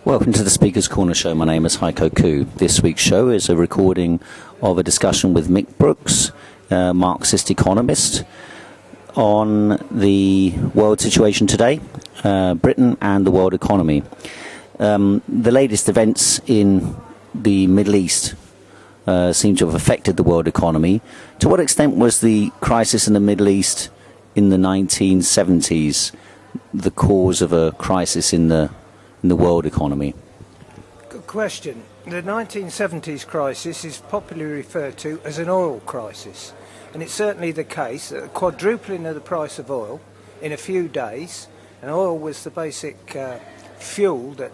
Welcome to the Speaker's Corner show. My name is Heiko Koo. This week's show is a recording of a discussion with Mick Brooks, Marxist economist, on the world situation today, Britain and the world economy. The latest events in the Middle East seem to have affected the world economy. To what extent was the crisis in the Middle East in the 1970s the cause of a crisis in the world economy? Good question. The 1970s crisis is popularly referred to as an oil crisis, and it's certainly the case that a quadrupling of the price of oil in a few days, and oil was the basic fuel that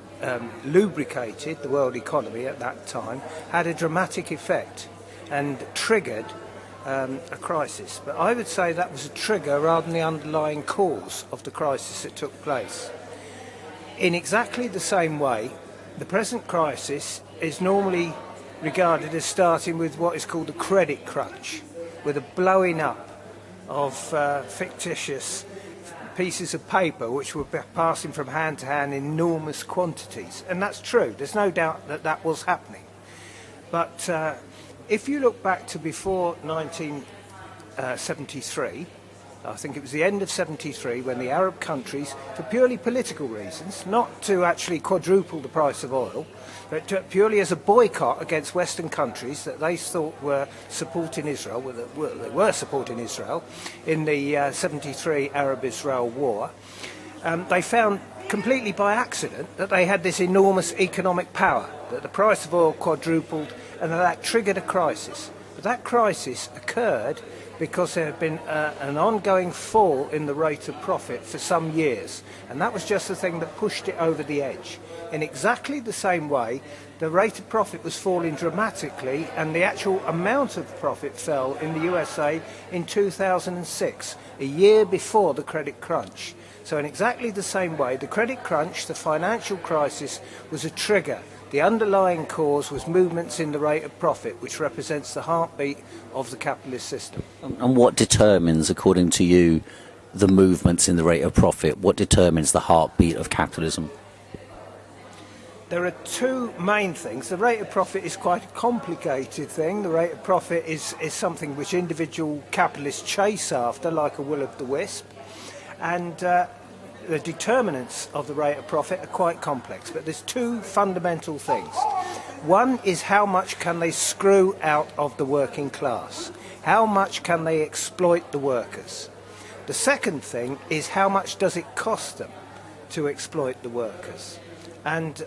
lubricated the world economy at that time, had a dramatic effect and triggered a crisis. But I would say that was a trigger rather than the underlying cause of the crisis that took place. In exactly the same way, the present crisis is normally regarded as starting with what is called a credit crunch, with a blowing up of fictitious pieces of paper which were passing from hand to hand in enormous quantities. And that's true. There's no doubt that that was happening. But if you look back to before 1973, I think it was the end of 73 when the Arab countries, for purely political reasons, not to actually quadruple the price of oil, but purely as a boycott against Western countries that they thought were supporting Israel, they were supporting Israel in the 73 Arab-Israel war, they found completely by accident that they had this enormous economic power, that the price of oil quadrupled and that triggered a crisis. But that crisis occurred because there had been an ongoing fall in the rate of profit for some years. And that was just the thing that pushed it over the edge. In exactly the same way, the rate of profit was falling dramatically and the actual amount of profit fell in the USA in 2006, a year before the credit crunch. So in exactly the same way, the credit crunch, the financial crisis, was a trigger. The underlying cause was movements in the rate of profit, which represents the heartbeat of the capitalist system. And what determines, according to you, the movements in the rate of profit? What determines the heartbeat of capitalism? There are two main things. The rate of profit is quite a complicated thing. The rate of profit is something which individual capitalists chase after, like a will-o'-the-wisp. And the determinants of the rate of profit are quite complex, but there's two fundamental things. One is how much can they screw out of the working class? How much can they exploit the workers? The second thing is how much does it cost them to exploit the workers? And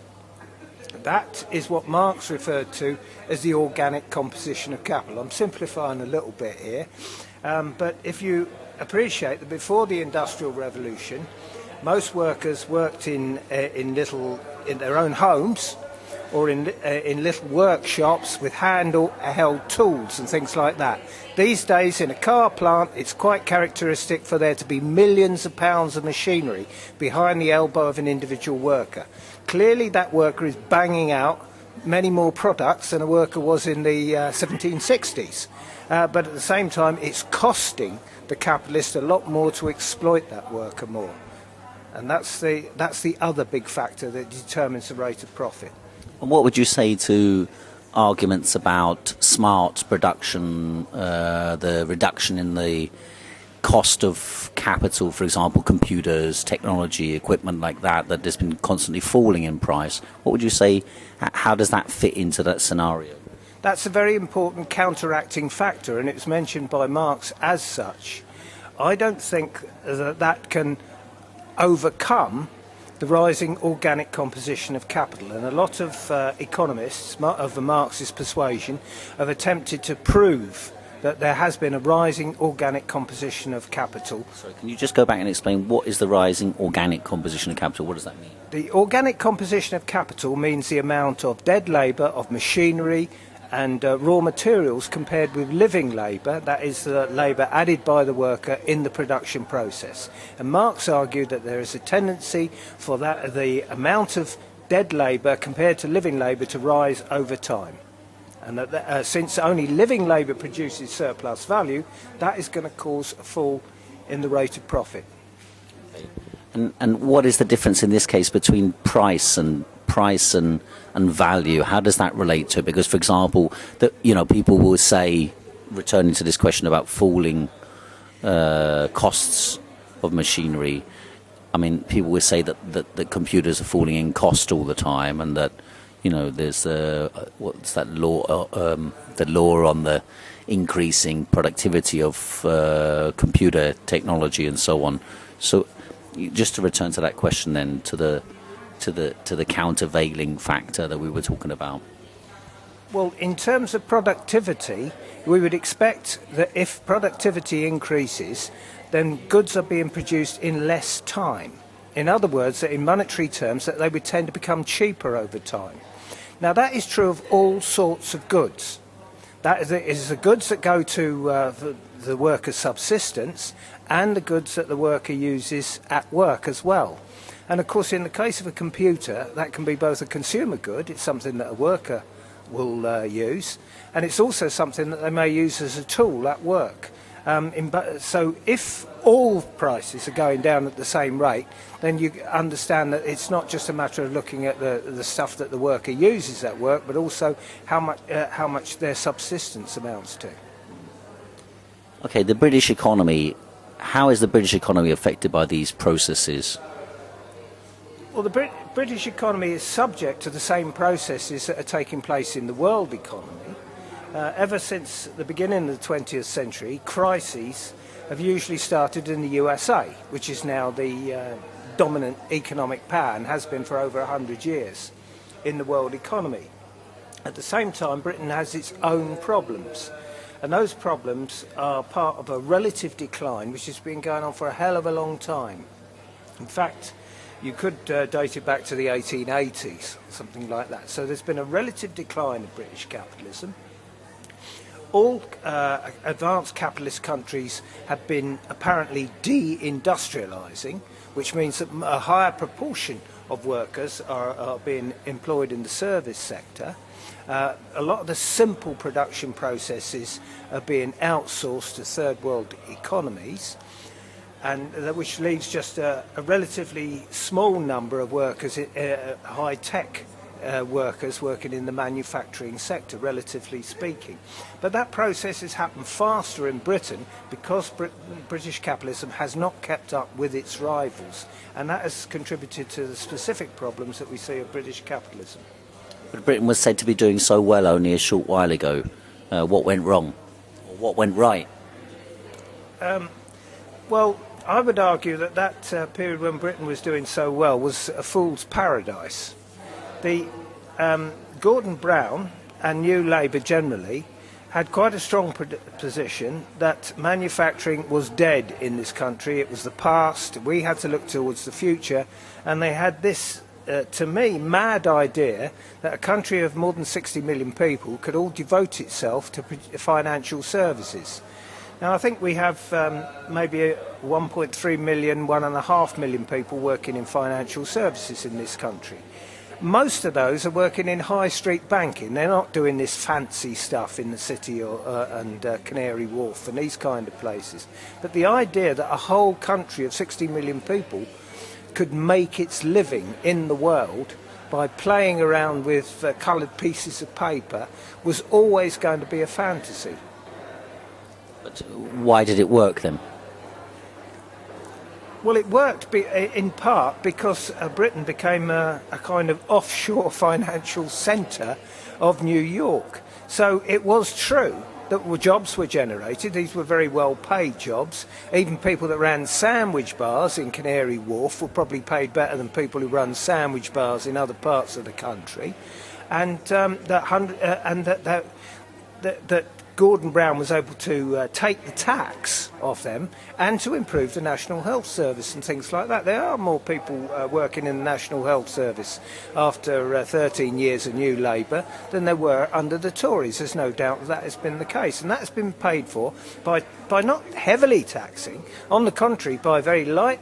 that is what Marx referred to as the organic composition of capital. I'm simplifying a little bit here, but if you appreciate that before the Industrial Revolution, most workers worked in their own homes or in little workshops with hand-held tools and things like that. These days, in a car plant, it's quite characteristic for there to be millions of pounds of machinery behind the elbow of an individual worker. Clearly, that worker is banging out many more products than a worker was in the 1760s. But at the same time, it's costing the capitalist a lot more to exploit that worker more. And that's the other big factor that determines the rate of profit. And what would you say to arguments about smart production, the reduction in the cost of capital, for example, computers, technology, equipment like that has been constantly falling in price? What would you say, how does that fit into that scenario? That's a very important counteracting factor, and it was mentioned by Marx as such. I don't think that can overcome the rising organic composition of capital, and a lot of economists of the Marxist persuasion have attempted to prove that there has been a rising organic composition of capital. Sorry, can you just go back and explain what is the rising organic composition of capital? What does that mean? The organic composition of capital means the amount of dead labour, of machinery and raw materials compared with living labour, that is the labour added by the worker in the production process. And Marx argued that there is a tendency for the amount of dead labour compared to living labour to rise over time. And that since only living labour produces surplus value, that is going to cause a fall in the rate of profit. And what is the difference in this case between price and price and value, how does that relate to it? Because, for example, people will say, returning to this question about falling costs of machinery, I mean, people will say that computers are falling in cost all the time, and that there's what's that law? The law on the increasing productivity of computer technology and so on. So, just to return to that question, then to the countervailing factor that we were talking about. Well, in terms of productivity, we would expect that if productivity increases, then goods are being produced in less time. In other words, that in monetary terms, that they would tend to become cheaper over time. Now, that is true of all sorts of goods. That is the goods that go to the worker's subsistence and the goods that the worker uses at work as well. And of course, in the case of a computer, that can be both a consumer good, it's something that a worker will use, and it's also something that they may use as a tool at work. So if all prices are going down at the same rate, then you understand that it's not just a matter of looking at the stuff that the worker uses at work, but also how much their subsistence amounts to. Okay, the British economy, how is the British economy affected by these processes? Well, the British economy is subject to the same processes that are taking place in the world economy. Ever since the beginning of the 20th century, crises have usually started in the USA, which is now the dominant economic power and has been for over 100 years in the world economy. At the same time, Britain has its own problems, and those problems are part of a relative decline which has been going on for a hell of a long time. In fact, you could date it back to the 1880s, something like that. So there's been a relative decline of British capitalism. All advanced capitalist countries have been apparently de-industrialising, which means that a higher proportion of workers are being employed in the service sector. A lot of the simple production processes are being outsourced to third world economies, and which leaves just a relatively small number of workers, high-tech workers working in the manufacturing sector, relatively speaking. But that process has happened faster in Britain because British capitalism has not kept up with its rivals, and that has contributed to the specific problems that we see of British capitalism. But Britain was said to be doing so well only a short while ago. What went wrong? Or what went right? Well, I would argue that period when Britain was doing so well was a fool's paradise. The Gordon Brown and New Labour generally had quite a strong position that manufacturing was dead in this country. It was the past. We had to look towards the future, and they had this, to me, mad idea that a country of more than 60 million people could all devote itself to financial services. Now, I think we have maybe 1.3 million, 1.5 million people working in financial services in this country. Most of those are working in high street banking. They're not doing this fancy stuff in the city and Canary Wharf and these kind of places. But the idea that a whole country of 60 million people could make its living in the world by playing around with coloured pieces of paper was always going to be a fantasy. But why did it work then? Well, it worked in part because Britain became a kind of offshore financial centre of New York. So it was true that jobs were generated. These were very well-paid jobs. Even people that ran sandwich bars in Canary Wharf were probably paid better than people who run sandwich bars in other parts of the country. And that Gordon Brown was able to take the tax off them and to improve the National Health Service and things like that. There are more people working in the National Health Service after 13 years of New Labour than there were under the Tories. There's no doubt that has been the case, and that has been paid for by not heavily taxing, on the contrary, by very light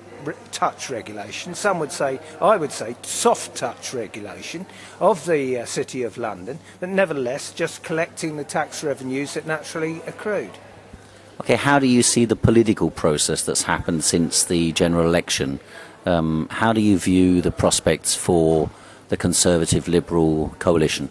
touch regulation, I would say soft touch regulation of the City of London, but nevertheless just collecting the tax revenues that naturally accrued. Okay, how do you see the political process that's happened since the general election? How do you view the prospects for the Conservative Liberal coalition?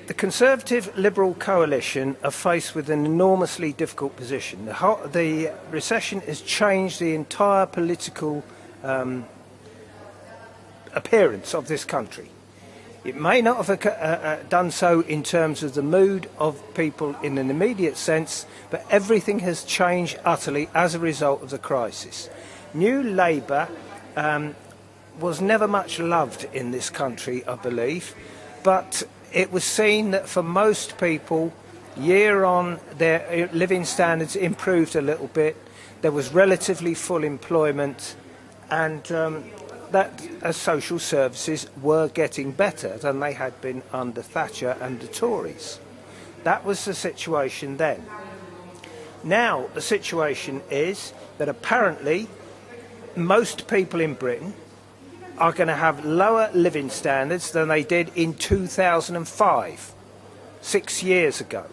The Conservative Liberal coalition are faced with an enormously difficult position. The recession has changed the entire political appearance of this country. It may not have done so in terms of the mood of people in an immediate sense, but everything has changed utterly as a result of the crisis. New Labour was never much loved in this country, I believe, but it was seen that for most people, year on, their living standards improved a little bit. There was relatively full employment, and that social services were getting better than they had been under Thatcher and the Tories. That was the situation then. Now the situation is that apparently most people in Britain are going to have lower living standards than they did in 2005, 6 years ago.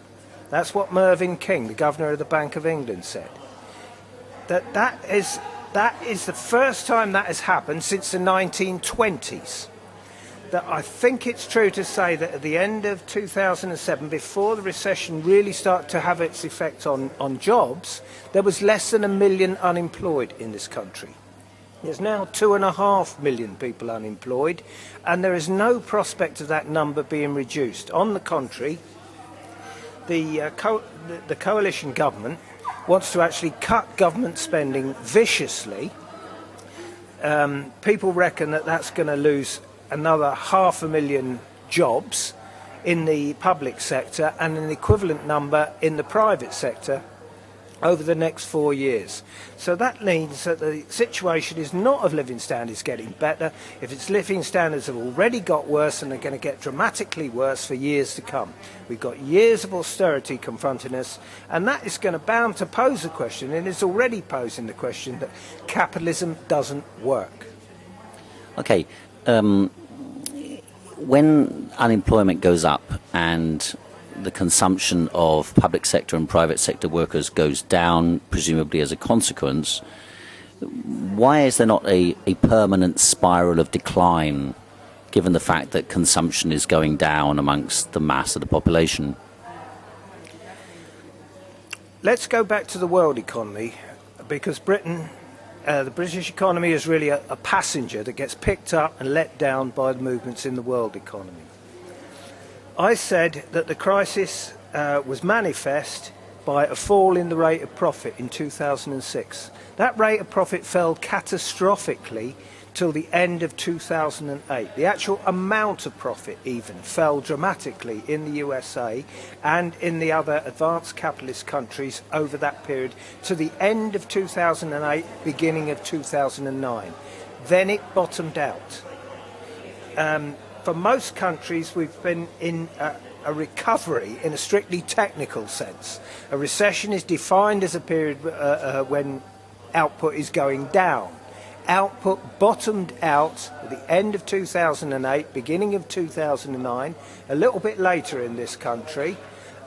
That's what Mervyn King, the Governor of the Bank of England, said. That is the first time that has happened since the 1920s. That I think it's true to say that at the end of 2007, before the recession really started to have its effect on jobs, there was less than 1 million unemployed in this country. There's now 2.5 million people unemployed, and there is no prospect of that number being reduced. On the contrary, the coalition government wants to actually cut government spending viciously. People reckon that that's going to lose another 500,000 jobs in the public sector and an equivalent number in the private sector over the next 4 years. So that means that the situation is not of living standards getting better. If its living standards have already got worse, and they're going to get dramatically worse for years to come. We've got years of austerity confronting us, and that is going to bound to pose a question, and it's already posing the question that capitalism doesn't work. Okay, when unemployment goes up and the consumption of public sector and private sector workers goes down, presumably as a consequence, why is there not a permanent spiral of decline, given the fact that consumption is going down amongst the mass of the population? Let's go back to the world economy, because Britain, the British economy is really a passenger that gets picked up and let down by the movements in the world economy. I said that the crisis was manifest by a fall in the rate of profit in 2006. That rate of profit fell catastrophically till the end of 2008. The actual amount of profit even fell dramatically in the USA and in the other advanced capitalist countries over that period to the end of 2008, beginning of 2009. Then it bottomed out. For most countries, we've been in a recovery in a strictly technical sense. A recession is defined as a period when output is going down. Output bottomed out at the end of 2008, beginning of 2009, a little bit later in this country,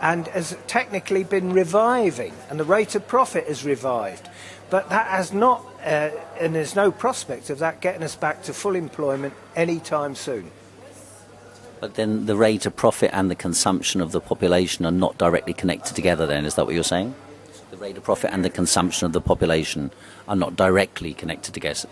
and has technically been reviving, and the rate of profit has revived. But that has not, and there's no prospect of that getting us back to full employment anytime soon. But then the rate of profit and the consumption of the population are not directly connected together then, is that what you're saying? The rate of profit and the consumption of the population are not directly connected together.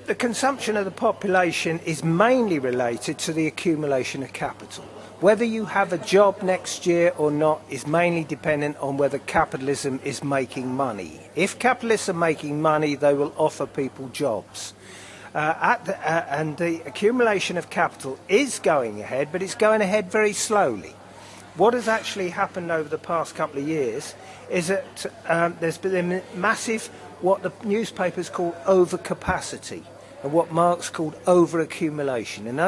The consumption of the population is mainly related to the accumulation of capital. Whether you have a job next year or not is mainly dependent on whether capitalism is making money. If capitalists are making money, they will offer people jobs. And the accumulation of capital is going ahead, but it's going ahead very slowly. What has actually happened over the past couple of years is that there's been a massive, what the newspapers call overcapacity, and what Marx called overaccumulation, and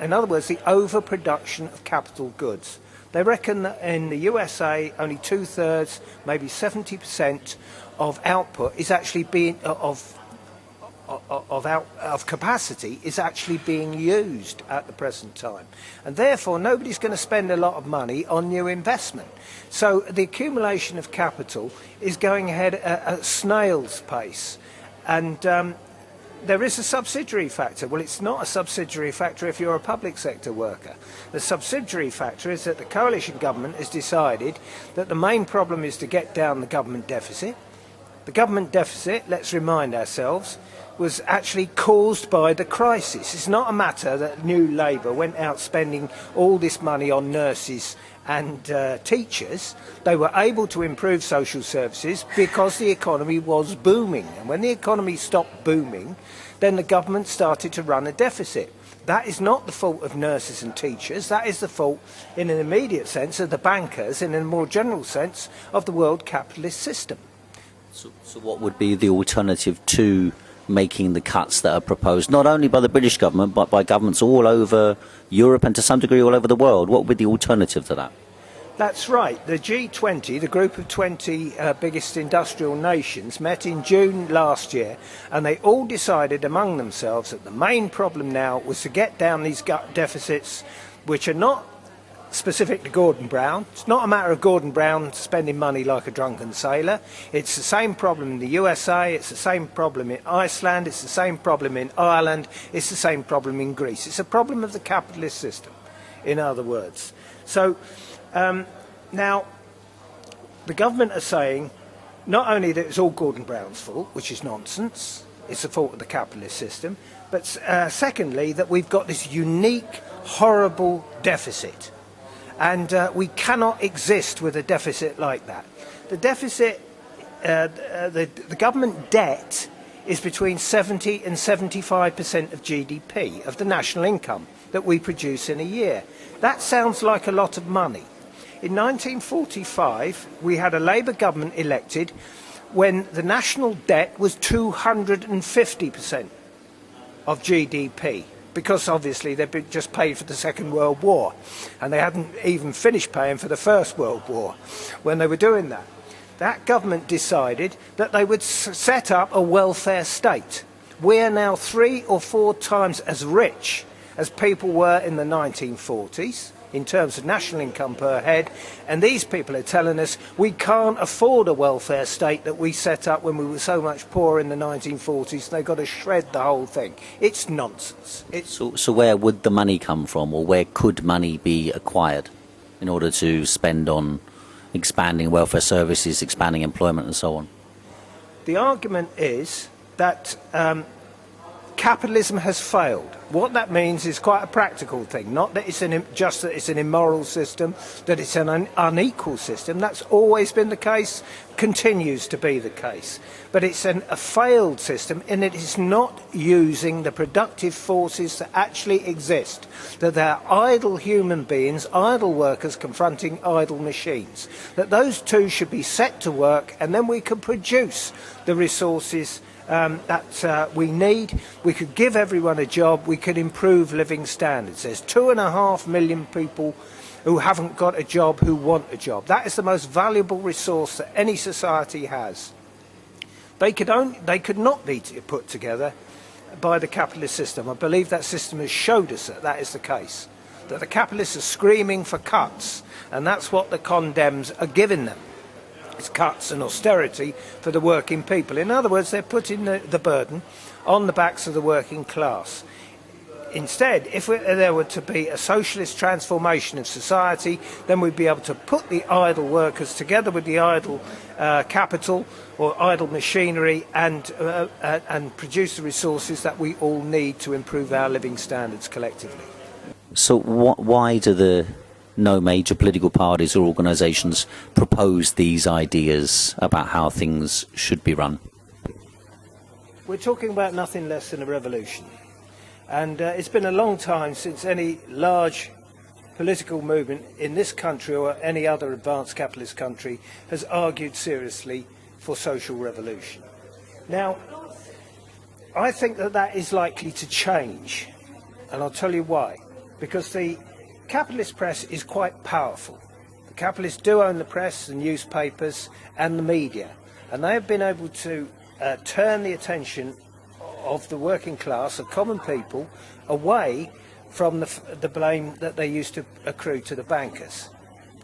in other words, the overproduction of capital goods. They reckon that in the USA, only 2/3, maybe 70% of output is actually being of capacity is actually being used at the present time, and therefore nobody's going to spend a lot of money on new investment. So the accumulation of capital is going ahead at a snail's pace, and there is a subsidiary factor. Well, it's not a subsidiary factor if you're a public sector worker. The subsidiary factor is that the coalition government has decided that the main problem is to get down the government deficit. The government deficit, let's remind ourselves, was actually caused by the crisis. It's not a matter that New Labour went out spending all this money on nurses and teachers. They were able to improve social services because the economy was booming. And when the economy stopped booming, then the government started to run a deficit. That is not the fault of nurses and teachers. That is the fault, in an immediate sense, of the bankers, and in a more general sense, of the world capitalist system. So what would be the alternative to making the cuts that are proposed, not only by the British government, but by governments all over Europe and to some degree all over the world? What would be the alternative to that? That's right. The G20, the group of 20 biggest industrial nations, met in June last year, and they all decided among themselves that the main problem now was to get down these deficits, which are not specific to Gordon Brown. It's not a matter of Gordon Brown spending money like a drunken sailor. It's the same problem in the USA, it's the same problem in Iceland, it's the same problem in Ireland, it's the same problem in Greece. It's a problem of the capitalist system, in other words. So now the government are saying not only that it's all Gordon Brown's fault, which is nonsense, it's the fault of the capitalist system, but secondly that we've got this unique, horrible deficit. And we cannot exist with a deficit like that. The deficit, the government debt is between 70 and 75% of GDP, of the national income that we produce in a year. That sounds like a lot of money. In 1945, we had a Labour government elected when the national debt was 250% of GDP. Because obviously they'd been just paid for the Second World War, and they hadn't even finished paying for the First World War when they were doing that. That government decided that they would set up a welfare state. We are now 3 or 4 times as rich as people were in the 1940s in terms of national income per head, and these people are telling us we can't afford a welfare state that we set up when we were so much poorer in the 1940s. They've got to shred the whole thing. It's nonsense. So where would the money come from, or where could money be acquired in order to spend on expanding welfare services, expanding employment and so on? The argument is that capitalism has failed. What that means is quite a practical thing, not that it's just that it's an immoral system, that it's an unequal system. That's always been the case, continues to be the case. But it's a failed system in that it's not using the productive forces that actually exist, that they're idle human beings, idle workers confronting idle machines, that those two should be set to work, and then we can produce the resources that we need. We could give everyone a job, we could improve living standards. There's 2.5 million people who haven't got a job, who want a job. That is the most valuable resource that any society has. They could not be put together by the capitalist system. I believe that system has showed us that that is the case, that the capitalists are screaming for cuts, and that's what the condemns are giving them. It's cuts and austerity for the working people. In other words, they're putting the burden on the backs of the working class. Instead, if there were to be a socialist transformation of society, then we'd be able to put the idle workers together with the idle capital or idle machinery and produce the resources that we all need to improve our living standards collectively. So why do no major political parties or organisations propose these ideas about how things should be run? We're talking about nothing less than a revolution. And it's been a long time since any large political movement in this country or any other advanced capitalist country has argued seriously for social revolution. Now, I think that is likely to change, and I'll tell you why. Because the capitalist press is quite powerful. The capitalists do own the press, the newspapers and the media, and they have been able to turn the attention of the working class, of common people, away from the blame that they used to accrue to the bankers.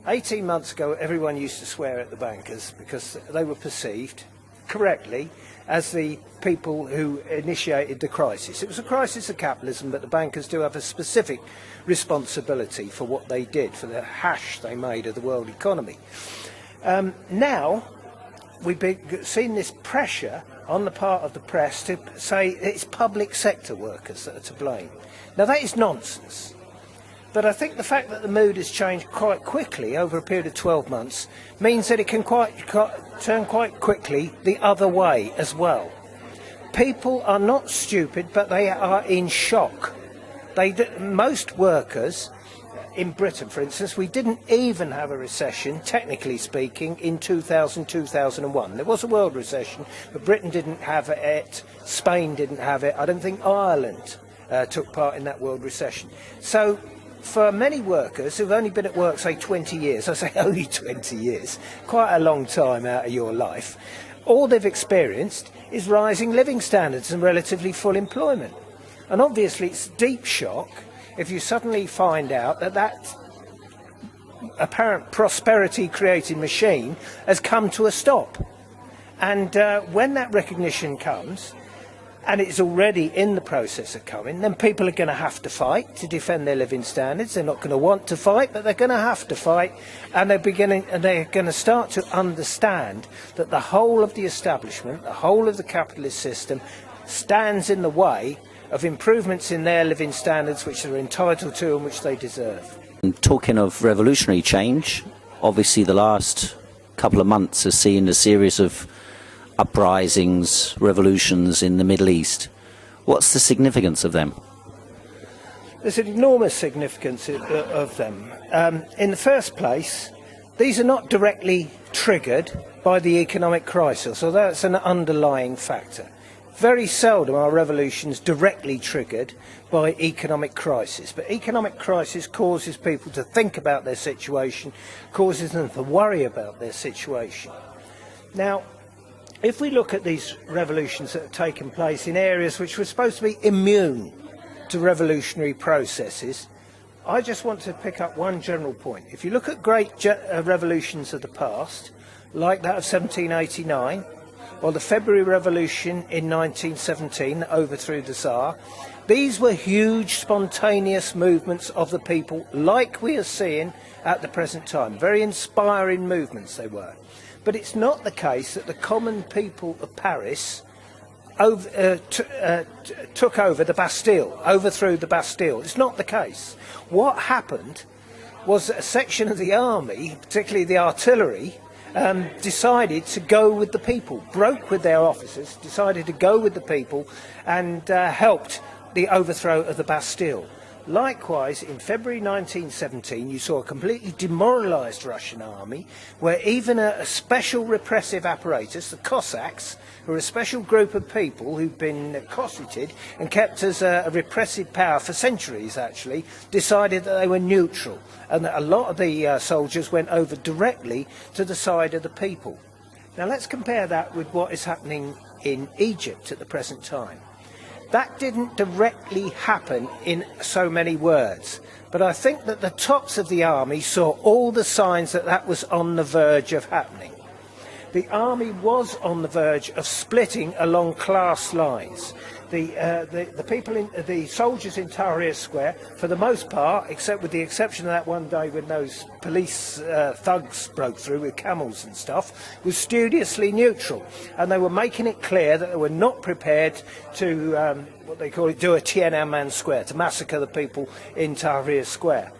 18 months ago, everyone used to swear at the bankers because they were perceived correctly as the people who initiated the crisis. It was a crisis of capitalism, but the bankers do have a specific responsibility for what they did, for the hash they made of the world economy. Now, we've seen this pressure on the part of the press to say it's public sector workers that are to blame. Now, that is nonsense. But I think the fact that the mood has changed quite quickly over a period of 12 months means that it can turn quite quickly the other way as well. People are not stupid, but they are in shock. Most workers in Britain, for instance, we didn't even have a recession, technically speaking, in 2000-2001. There was a world recession, but Britain didn't have it, Spain didn't have it. I don't think Ireland took part in that world recession. So for many workers who've only been at work, say, 20 years, I say only 20 years, quite a long time out of your life, all they've experienced is rising living standards and relatively full employment. And obviously it's deep shock if you suddenly find out that that apparent prosperity-creating machine has come to a stop. And when that recognition comes, and it's already in the process of coming, then people are going to have to fight to defend their living standards. They're not going to want to fight, but they're going to have to fight, and they're going to start to understand that the whole of the establishment, the whole of the capitalist system, stands in the way of improvements in their living standards which they're entitled to and which they deserve. And talking of revolutionary change, obviously the last couple of months has seen a series of uprisings, revolutions in the Middle East. What's the significance of them? There's an enormous significance of them. In the first place, these are not directly triggered by the economic crisis, so that's an underlying factor. Very seldom are revolutions directly triggered by economic crisis, but economic crisis causes people to think about their situation, causes them to worry about their situation. Now, if we look at these revolutions that have taken place in areas which were supposed to be immune to revolutionary processes, I just want to pick up one general point. If you look at great revolutions of the past, like that of 1789, or the February Revolution in 1917 that overthrew the Tsar, these were huge spontaneous movements of the people like we are seeing at the present time. Very inspiring movements they were. But it's not the case that the common people of Paris took over the Bastille, overthrew the Bastille. It's not the case. What happened was that a section of the army, particularly the artillery, decided to go with the people, broke with their officers, decided to go with the people and helped the overthrow of the Bastille. Likewise, in February 1917, you saw a completely demoralised Russian army, where even a special repressive apparatus, the Cossacks, who are a special group of people who've been cosseted and kept as a repressive power for centuries, actually, decided that they were neutral, and that a lot of the soldiers went over directly to the side of the people. Now let's compare that with what is happening in Egypt at the present time. That didn't directly happen in so many words, but I think that the tops of the army saw all the signs that that was on the verge of happening. The army was on the verge of splitting along class lines. The people in the soldiers in Tahrir Square, for the most part, except with the exception of that one day when those police thugs broke through with camels and stuff, was studiously neutral, and they were making it clear that they were not prepared to what they call it, do a Tiananmen Square, to massacre the people in Tahrir Square.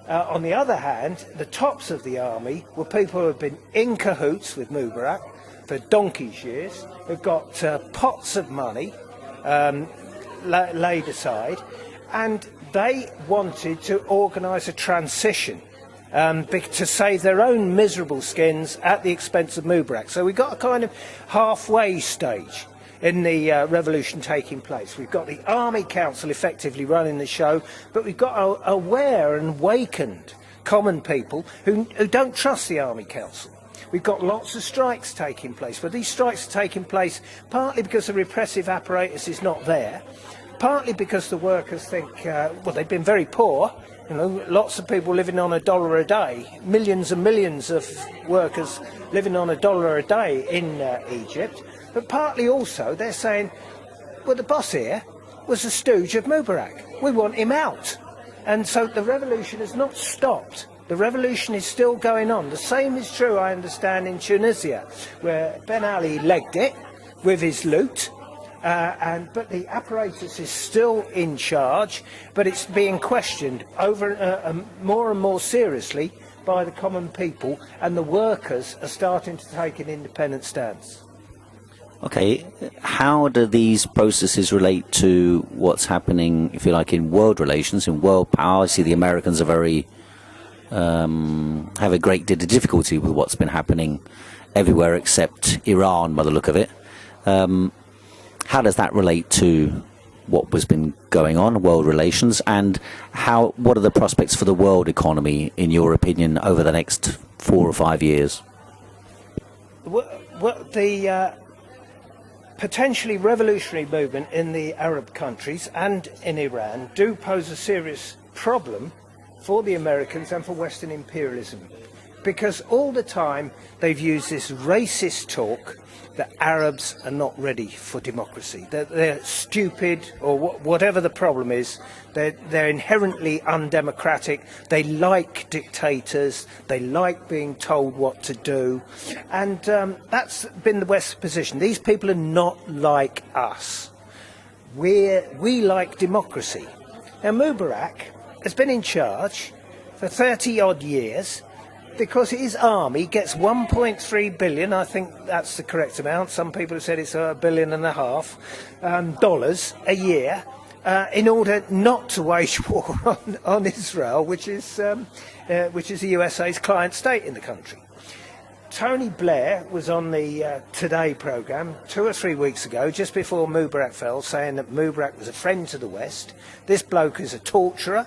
On the other hand, the tops of the army were people who had been in cahoots with Mubarak for donkey's years, who've got pots of money laid aside, and they wanted to organise a transition to save their own miserable skins at the expense of Mubarak. So we've got a kind of halfway stage in the revolution taking place. We've got the Army Council effectively running the show, but we've got aware and awakened common people who don't trust the Army Council. We've got lots of strikes taking place, but these strikes are taking place partly because the repressive apparatus is not there, partly because the workers think, well, they've been very poor, You know, lots of people living on $1 a day, millions and millions of workers living on $1 a day in Egypt. But partly also they're saying, well, the boss here was a stooge of Mubarak. We want him out. And so the revolution has not stopped. The revolution is still going on. The same is true, I understand, in Tunisia, where Ben Ali legged it with his loot. But the apparatus is still in charge, but it's being questioned over more and more seriously by the common people, and the workers are starting to take an independent stance. Okay, how do these processes relate to what's happening, if you like, in world relations, in world power? I see the Americans are have a great deal of difficulty with what's been happening everywhere except Iran, by the look of it. How does that relate to what has been going on, world relations, and what are the prospects for the world economy, in your opinion, over the next 4 or 5 years? The potentially revolutionary movement in the Arab countries and in Iran do pose a serious problem for the Americans and for Western imperialism, because all the time they've used this racist talk that Arabs are not ready for democracy, that they're stupid, or whatever the problem is, they're inherently undemocratic, they like dictators, they like being told what to do, and that's been the West's position. These people are not like us. We like democracy. Now Mubarak has been in charge for 30 odd years, because his army gets 1.3 billion, I think that's the correct amount, some people have said it's $1.5 billion, dollars a year, in order not to wage war on Israel, which is the USA's client state in the country. Tony Blair was on the Today programme 2 or 3 weeks ago, just before Mubarak fell, saying that Mubarak was a friend to the West. This bloke is a torturer.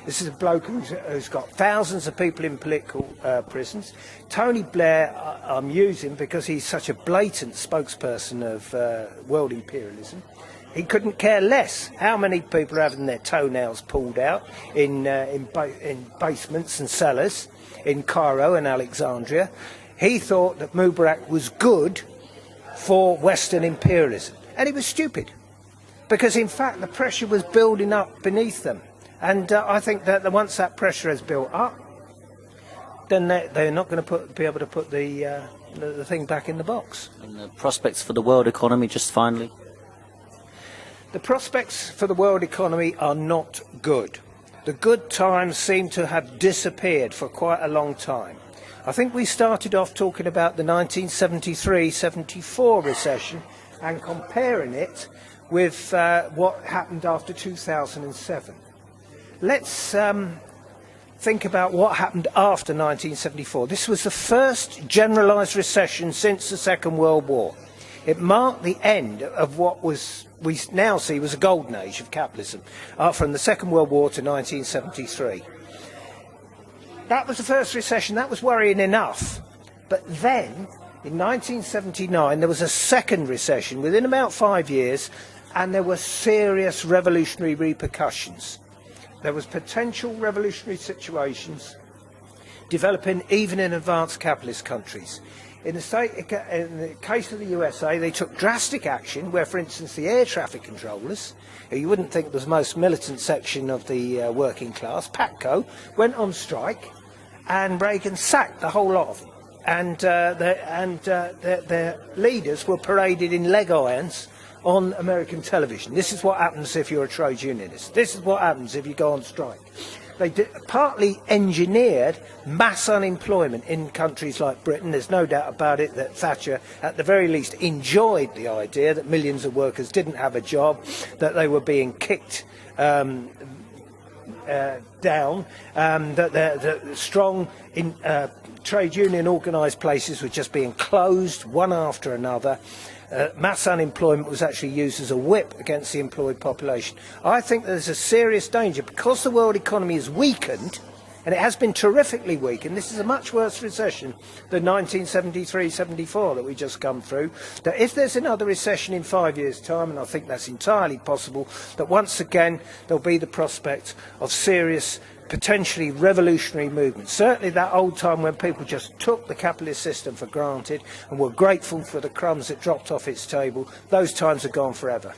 This is a bloke who's got thousands of people in political prisons. Tony Blair, I'm using because he's such a blatant spokesperson of world imperialism. He couldn't care less how many people are having their toenails pulled out in basements and cellars in Cairo and Alexandria. He thought that Mubarak was good for Western imperialism. And he was stupid, because in fact the pressure was building up beneath them. And I think that once that pressure has built up, then they're not going to be able to put the thing back in the box. And the prospects for the world economy, just finally? The prospects for the world economy are not good. The good times seem to have disappeared for quite a long time. I think we started off talking about the 1973-74 recession and comparing it with what happened after 2007. Let's think about what happened after 1974. This was the first generalised recession since the Second World War. It marked the end of what we now see was a golden age of capitalism, from the Second World War to 1973. That was the first recession. That was worrying enough. But then, in 1979, there was a second recession within about 5 years, and there were serious revolutionary repercussions. There was potential revolutionary situations developing even in advanced capitalist countries. In the case of the USA, they took drastic action where, for instance, the air traffic controllers, who you wouldn't think was the most militant section of the working class, PATCO, went on strike, and Reagan sacked the whole lot of them. And their leaders were paraded in leg irons on American television. This is what happens if you're a trade unionist. This is what happens if you go on strike. They partly engineered mass unemployment in countries like Britain. There's no doubt about it that Thatcher, at the very least, enjoyed the idea that millions of workers didn't have a job, that they were being kicked down, that the strong trade union organised places were just being closed one after another. Mass unemployment was actually used as a whip against the employed population. I think there's a serious danger, because the world economy is weakened, and it has been terrifically weakened. This is a much worse recession than 1973-74 that we just come through, that if there's another recession in 5 years' time, and I think that's entirely possible, that once again there'll be the prospect of serious potentially revolutionary movement. Certainly that old time when people just took the capitalist system for granted and were grateful for the crumbs that dropped off its table, those times are gone forever.